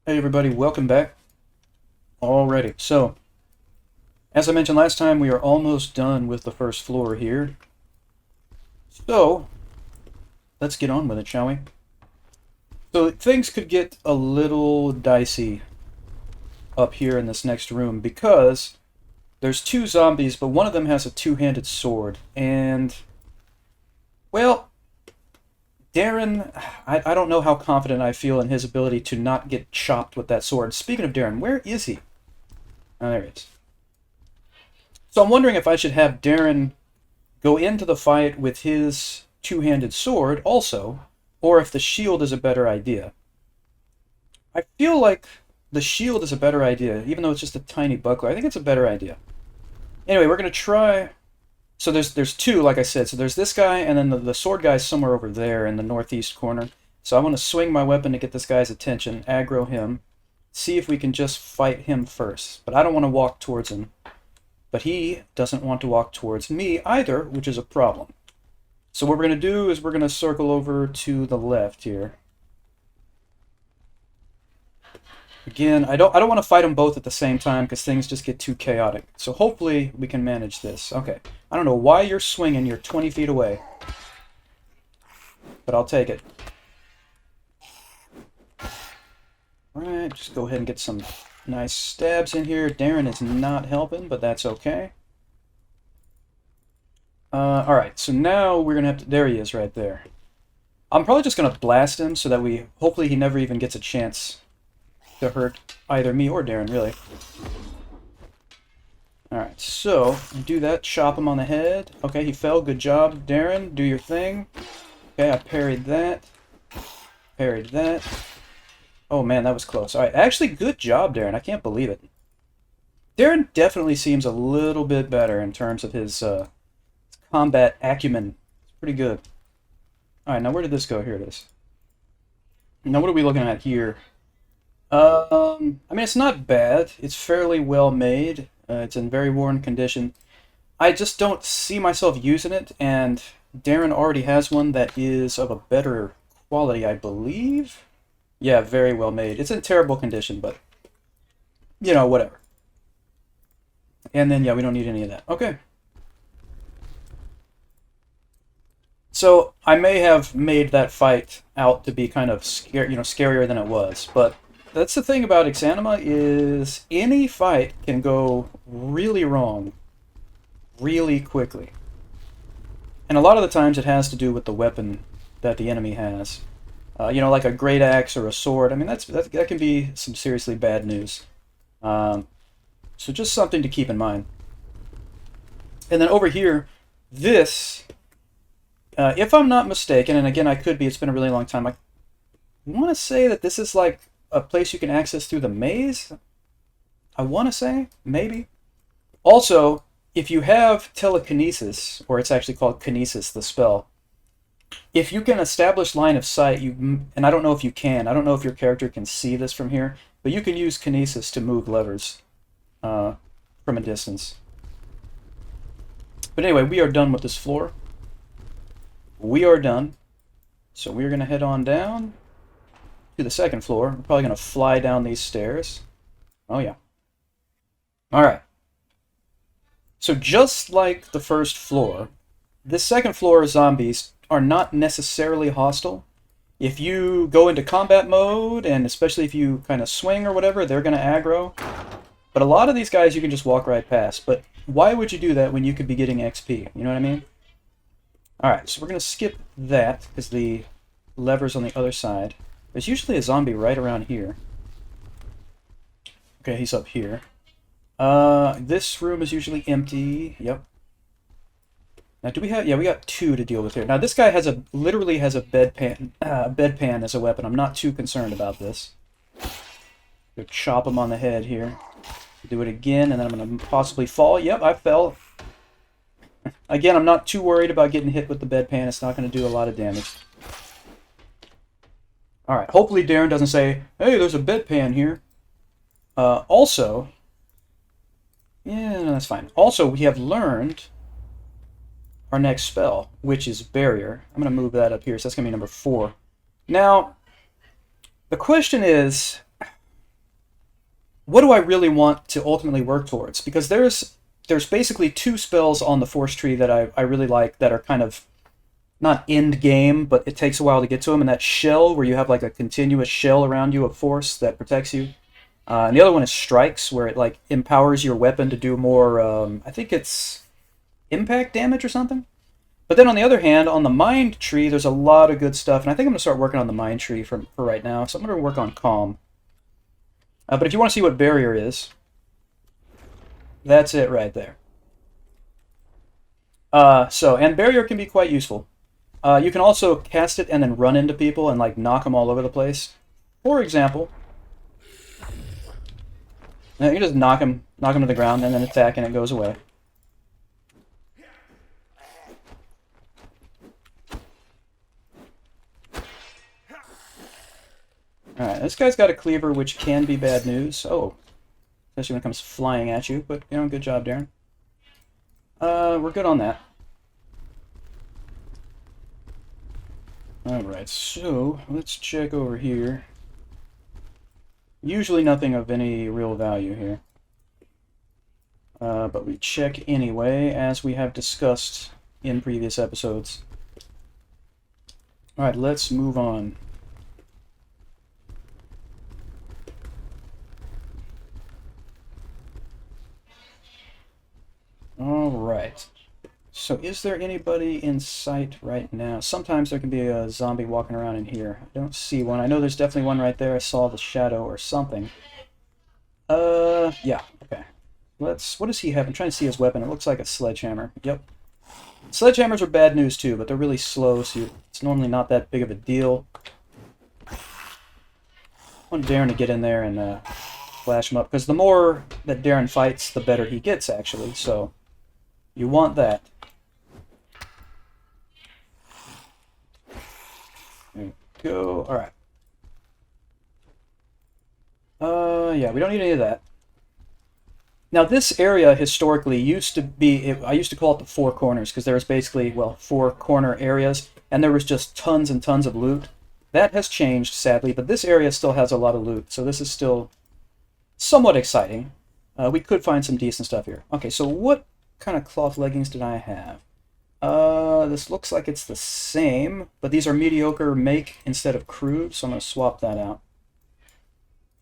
Hey everybody, welcome back. Alrighty, so as I mentioned last time, we are almost done with the first floor here. So let's get on with it, shall we? So things could get a little dicey up here in this next room because there's two zombies, but one of them has a two-handed sword. And, well, Darren, I don't know how confident I feel in his ability to not get chopped with that sword. Speaking of Darren, where is he? Oh, there he is. So I'm wondering if I should have Darren go into the fight with his two-handed sword also, or if the shield is a better idea. I feel like the shield is a better idea, even though it's just a tiny buckler. I think it's a better idea. Anyway, we're going to try... So there's two, like I said. So there's this guy, and then the sword guy's somewhere over there in the northeast corner. So I want to swing my weapon to get this guy's attention, aggro him, see if we can just fight him first. But I don't want to walk towards him. But he doesn't want to walk towards me either, which is a problem. So what we're going to do is we're going to circle over to the left here. Again, I don't want to fight them both at the same time because things just get too chaotic. So hopefully we can manage this. Okay. I don't know why you're swinging. You're 20 feet away. But I'll take it. Alright, just go ahead and get some nice stabs in here. Darren is not helping, but that's okay. Alright, so now we're going to have to... There he is right there. I'm probably just going to blast him so that hopefully he never even gets a chance to hurt either me or Darren, really. Alright, so do that. Chop him on the head. Okay, he fell. Good job, Darren. Do your thing. Okay, I parried that. Parried that. Oh man, that was close. Alright, actually, good job, Darren. I can't believe it. Darren definitely seems a little bit better in terms of his combat acumen. It's pretty good. Alright, now where did this go? Here it is. Now what are we looking at here? I mean, it's not bad. It's fairly well made. It's in very worn condition. I just don't see myself using it, and Darren already has one that is of a better quality, I believe. Yeah, very well made. It's in terrible condition, but, you know, whatever. And then, yeah, we don't need any of that. Okay. So, I may have made that fight out to be kind of scarier than it was, but that's the thing about Exanima is any fight can go really wrong really quickly. And a lot of the times it has to do with the weapon that the enemy has. You know, like a great axe or a sword. I mean, that can be some seriously bad news. So just something to keep in mind. And then over here, this, if I'm not mistaken, and again I could be, it's been a really long time, I want to say that this is like a place you can access through the maze? I want to say, maybe. Also, if you have telekinesis, or it's actually called kinesis, the spell, if you can establish line of sight, and I don't know if you can, I don't know if your character can see this from here, but you can use kinesis to move levers from a distance. But anyway, we are done with this floor. We are done. So we're going to head on down to the second floor. We're probably going to fly down these stairs. Oh, yeah. Alright. So just like the first floor, this second floor zombies are not necessarily hostile. If you go into combat mode, and especially if you kind of swing or whatever, they're going to aggro. But a lot of these guys you can just walk right past. But why would you do that when you could be getting XP? You know what I mean? Alright, so we're going to skip that, because the lever's on the other side. There's usually a zombie right around here. Okay, he's up here. This room is usually empty. Yep. Now, do we have... Yeah, we got two to deal with here. Now, this guy literally has a bedpan as a weapon. I'm not too concerned about this. Go chop him on the head here. Do it again, and then I'm going to possibly fall. Yep, I fell. Again, I'm not too worried about getting hit with the bedpan. It's not going to do a lot of damage. Alright, hopefully Darren doesn't say, hey, there's a bedpan here. Also, yeah, no, that's fine. Also, we have learned our next spell, which is Barrier. I'm going to move that up here, so that's going to be number 4. Now, the question is, what do I really want to ultimately work towards? Because there's basically two spells on the Force tree that I really like that are kind of not end game, but it takes a while to get to them. And that shell, where you have like a continuous shell around you of force that protects you. And the other one is strikes, where it like empowers your weapon to do more. I think it's impact damage or something. But then on the other hand, on the mind tree, there's a lot of good stuff, and I think I'm gonna start working on the mind tree for right now. So I'm gonna work on calm. But if you want to see what barrier is, that's it right there. And barrier can be quite useful. You can also cast it and then run into people and like knock them all over the place. For example, you can just knock them to the ground and then attack and it goes away. Alright, this guy's got a cleaver, which can be bad news. Oh, especially when it comes flying at you, but, you know, good job, Darren. We're good on that. Alright, so, let's check over here. Usually nothing of any real value here. But we check anyway, as we have discussed in previous episodes. Alright, let's move on. Alright. So is there anybody in sight right now? Sometimes there can be a zombie walking around in here. I don't see one. I know there's definitely one right there. I saw the shadow or something. Yeah, okay. What does he have? I'm trying to see his weapon. It looks like a sledgehammer. Yep. Sledgehammers are bad news too, but they're really slow, so it's normally not that big of a deal. I want Darren to get in there and flash him up, because the more that Darren fights, the better he gets, actually, so you want that. There we go. Alright. Yeah, we don't need any of that. Now, this area historically used to be, I used to call it the Four Corners, because there was basically, well, 4 corner areas, and there was just tons and tons of loot. That has changed, sadly, but this area still has a lot of loot, so this is still somewhat exciting. We could find some decent stuff here. Okay, so what kind of cloth leggings did I have? This looks like it's the same, but these are mediocre make instead of crude, so I'm going to swap that out.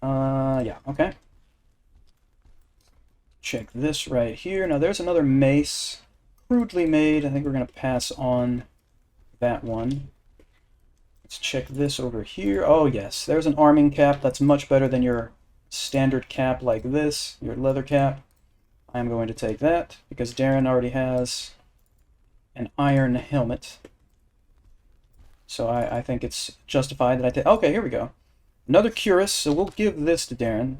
Yeah, okay. Check this right here. Now there's another mace, crudely made. I think we're going to pass on that one. Let's check this over here. Oh yes, there's an arming cap. That's much better than your standard cap like this, your leather cap. I'm going to take that because Darren already has an iron helmet. So I think it's justified that I take... Okay, here we go. Another cuirass, so we'll give this to Darren.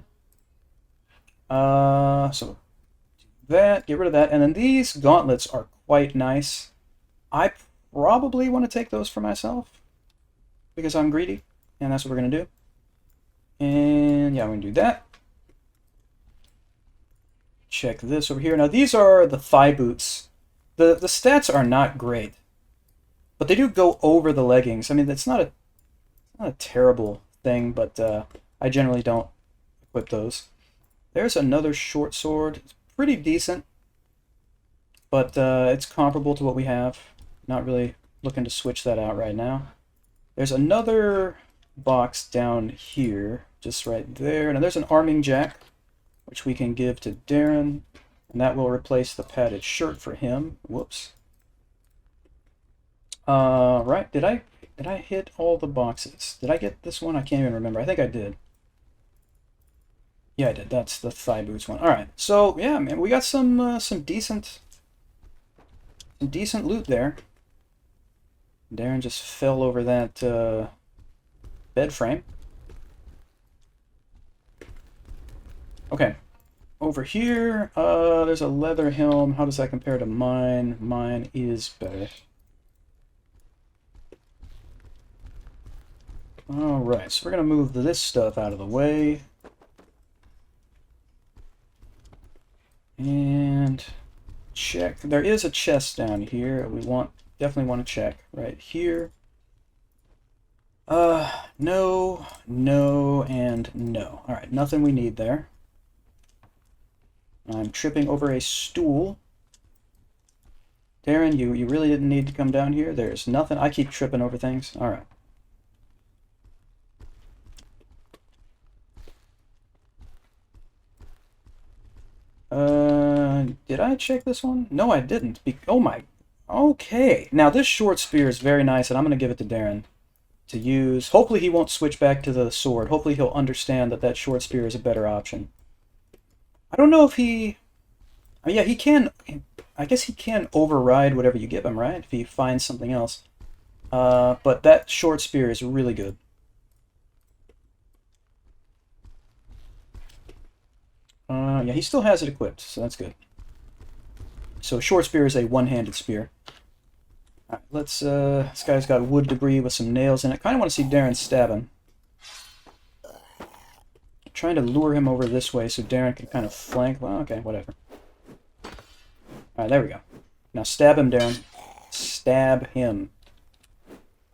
So that, get rid of that, and then these gauntlets are quite nice. I probably want to take those for myself because I'm greedy, and that's what we're going to do. And yeah, we're going to do that. Check this over here. Now these are the thigh boots. The stats are not great, but they do go over the leggings. I mean, it's not a terrible thing, but I generally don't equip those. There's another short sword. It's pretty decent, but it's comparable to what we have. Not really looking to switch that out right now. There's another box down here, just right there. Now there's an arming jack, which we can give to Darren, and that will replace the padded shirt for him. Whoops. Right, did I hit all the boxes? Did I get this one? I can't even remember. I think I did. Yeah, I did. That's the thigh boots one. All right. So yeah, man, we got some decent loot there. Darren just fell over that bed frame. Okay. Over here, there's a leather helm. How does that compare to mine? Mine is better. All right. So we're gonna move this stuff out of the way. And check. There is a chest down here. We definitely want to check right here. No, no, and no. All right, nothing we need there. I'm tripping over a stool. Darren, you really didn't need to come down here. There's nothing. I keep tripping over things. All right. Did I check this one? No, I didn't. Oh my. Okay. Now this short spear is very nice, and I'm going to give it to Darren to use. Hopefully he won't switch back to the sword. Hopefully he'll understand that that short spear is a better option. I don't know if he... I mean, yeah, he can... I guess he can override whatever you give him, right? If he finds something else. But that short spear is really good. Yeah, he still has it equipped, so that's good. So short spear is a one-handed spear. All right, let's. This guy's got wood debris with some nails in it. Kind of want to see Darren stab him. Trying to lure him over this way so Darren can kind of flank. Well, okay, whatever. All right, there we go. Now stab him, Darren. Stab him.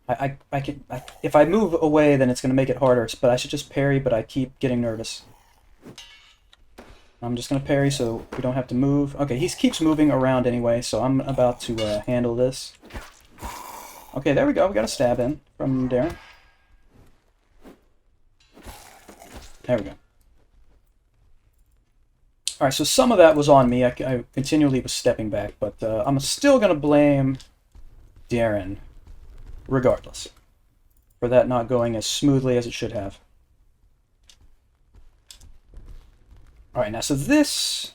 If I move away, then it's going to make it harder. But I should just parry. But I keep getting nervous. I'm just going to parry so we don't have to move. Okay, he keeps moving around anyway, so I'm about to handle this. Okay, there we go. We got a stab in from Darren. There we go. Alright, so some of that was on me. I continually was stepping back, but I'm still going to blame Darren, regardless, for that not going as smoothly as it should have. Alright, now so this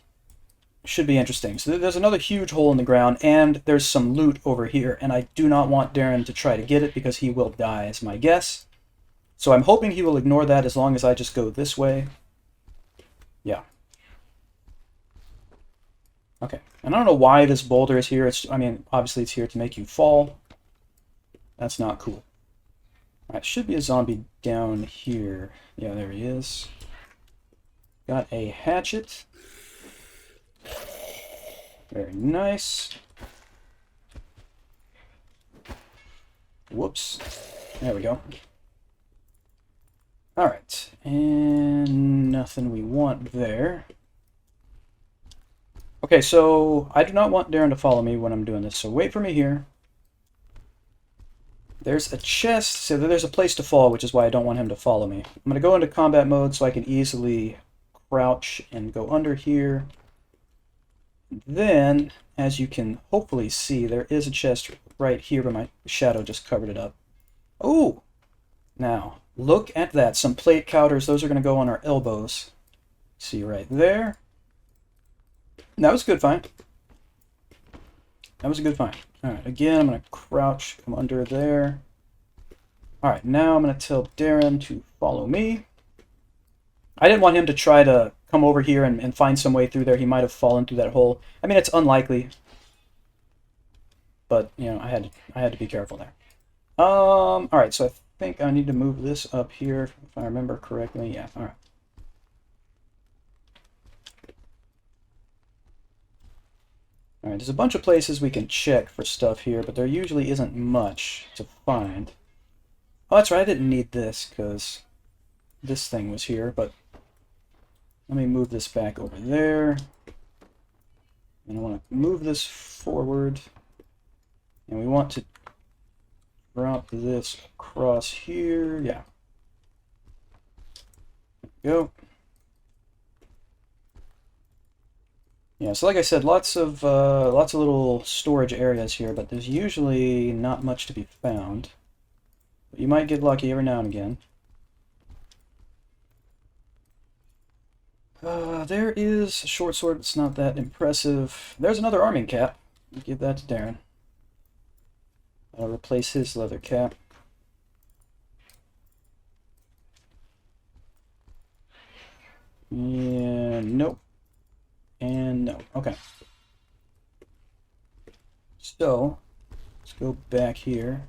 should be interesting. So there's another huge hole in the ground, and there's some loot over here, and I do not want Darren to try to get it because he will die, is my guess. So I'm hoping he will ignore that as long as I just go this way. Yeah. Okay, and I don't know why this boulder is here. I mean, obviously it's here to make you fall. That's not cool. Alright, should be a zombie down here. Yeah, there he is. Got a hatchet. Very nice. Whoops. There we go. Alright, and nothing we want there. Okay, so I do not want Darren to follow me when I'm doing this, so wait for me here. There's a chest, so there's a place to fall, which is why I don't want him to follow me. I'm going to go into combat mode so I can easily crouch and go under here. Then, as you can hopefully see, there is a chest right here, but my shadow just covered it up. Oh! Now, look at that. Some plate counters. Those are going to go on our elbows. See right there. That was a good find. That was a good find. Alright, again, I'm going to crouch, come under there. Alright, now I'm going to tell Darren to follow me. I didn't want him to try to come over here and find some way through there. He might have fallen through that hole. I mean, it's unlikely. But, you know, I had to be careful there. Alright, so I think I need to move this up here, if I remember correctly. Yeah, alright. Alright, there's a bunch of places we can check for stuff here, but there usually isn't much to find. Oh, that's right, I didn't need this, because this thing was here, but let me move this back over there. And I want to move this forward. And we want to drop this across here. Yeah. There we go. Yeah, so like I said, lots of little storage areas here, but there's usually not much to be found. But you might get lucky every now and again. There is a short sword, it's not that impressive. There's another arming cap. I'll give that to Darren. I'll replace his leather cap. Yeah, nope. And no. Okay. So, let's go back here.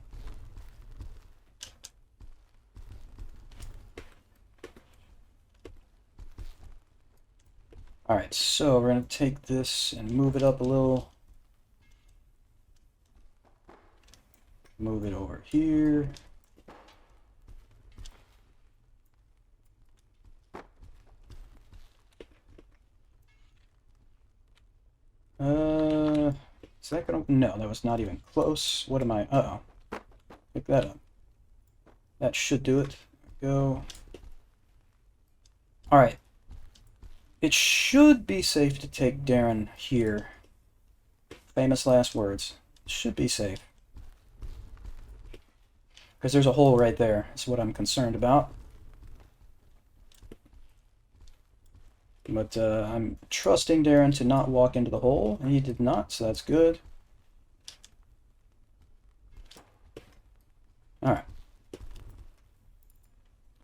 Alright, so we're going to take this and move it up a little. Move it over here. Is that gonna... No, that was not even close. What am I... Uh-oh. Pick that up. That should do it. Go. Alright. It should be safe to take Darren here. Famous last words. Should be safe. Because there's a hole right there. That's what I'm concerned about. But I'm trusting Darren to not walk into the hole, and he did not, so that's good. Alright.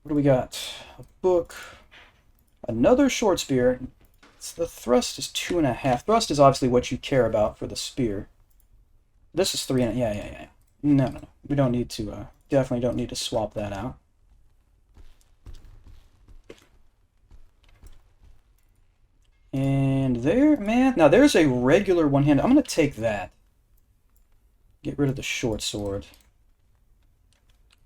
What do we got? A book. Another short spear. The thrust is 2.5. Thrust is obviously what you care about for the spear. This is 3. Yeah. No. We don't need to, definitely don't need to swap that out. And there, man. Now there's a regular one-handed. I'm going to take that. Get rid of the short sword.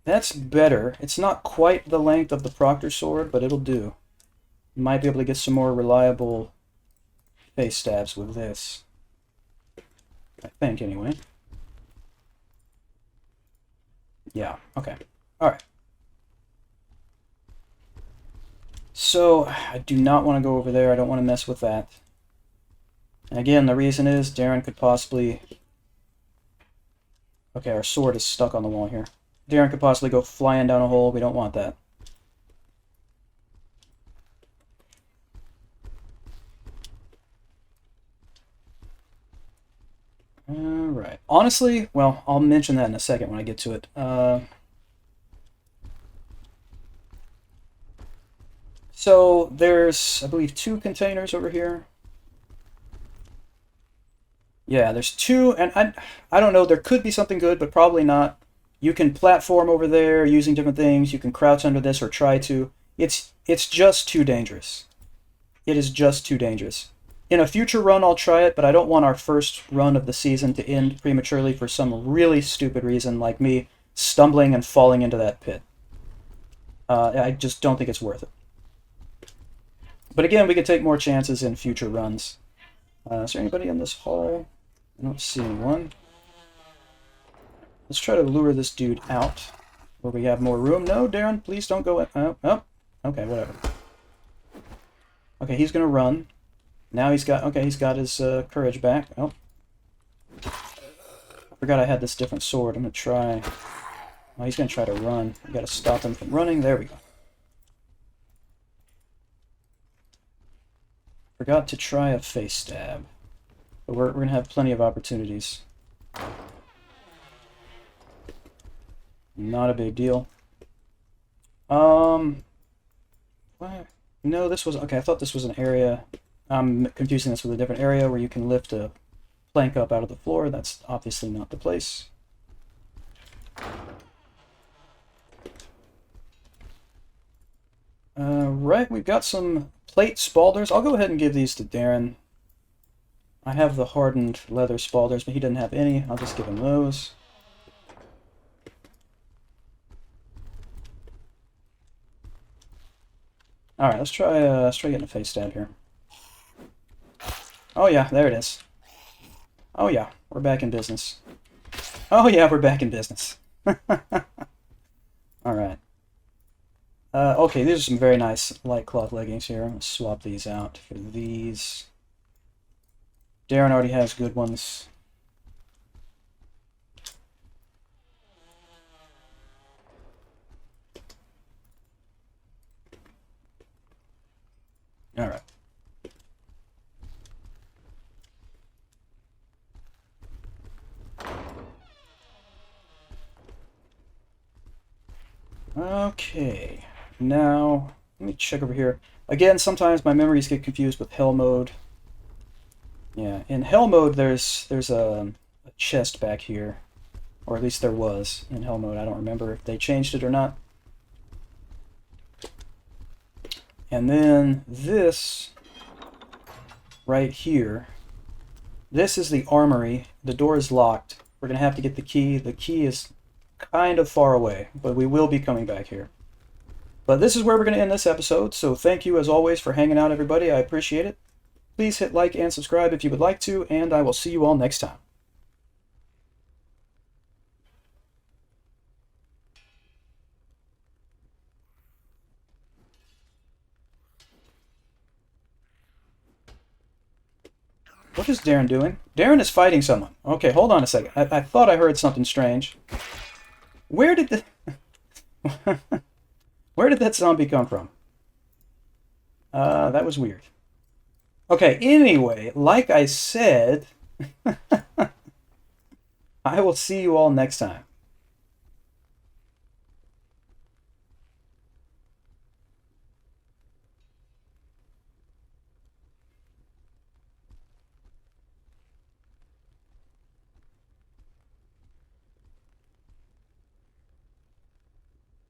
That's better. It's not quite the length of the Proctor sword, but it'll do. Might be able to get some more reliable face stabs with this. I think, anyway. Yeah, okay. Alright. So, I do not want to go over there. I don't want to mess with that. And again, the reason is Darren could possibly... Okay, our sword is stuck on the wall here. Darren could possibly go flying down a hole. We don't want that. Alright. Honestly, well, I'll mention that in a second when I get to it. So there's, I believe, 2 containers over here. Yeah, there's 2, and I don't know, there could be something good, but probably not. You can platform over there using different things. You can crouch under this or try to. It's just too dangerous. It is just too dangerous. In a future run, I'll try it, but I don't want our first run of the season to end prematurely for some really stupid reason, like me stumbling and falling into that pit. I just don't think it's worth it. But again, we could take more chances in future runs. Is there anybody in this hall? I don't see anyone. Let's try to lure this dude out where we have more room. No, Darren, please don't go in. Oh, okay, whatever. Okay, he's going to run. Now he's got, okay, he's got his courage back. Oh. I forgot I had this different sword. I'm going to try. Oh, he's going to try to run. I got to stop him from running. There we go. Forgot to try a face stab. But we're going to have plenty of opportunities. Not a big deal. What? No, this was... Okay, I thought this was an area... I'm confusing this with a different area where you can lift a plank up out of the floor. That's obviously not the place. Right, we've got some plate spaulders. I'll go ahead and give these to Darren. I have the hardened leather spaulders, but he doesn't have any. I'll just give him those. Alright, let's try getting a face stab here. Oh yeah, there it is. Oh yeah, we're back in business. Oh yeah, we're back in business. Alright. Okay, these are some very nice light cloth leggings here. I'm going to swap these out for these. Darren already has good ones. Alright. Okay, now let me check over here. Again, sometimes my memories get confused with hell mode. Yeah, in hell mode there's a chest back here, or at least there was in hell mode. I don't remember if they changed it or not. And then this right here, this is the armory. The door is locked. We're gonna have to get the key. The key is kind of far away, but we will be coming back here. But this is where we're going to end this episode, so thank you as always for hanging out, everybody. I appreciate it. Please hit like and subscribe if you would like to, and I will see you all next time. What is Darren doing? Darren is fighting someone. Okay, hold on a second. I thought I heard something strange. Where did the... Where did that zombie come from? That was weird. Okay, anyway, like I said, I will see you all next time.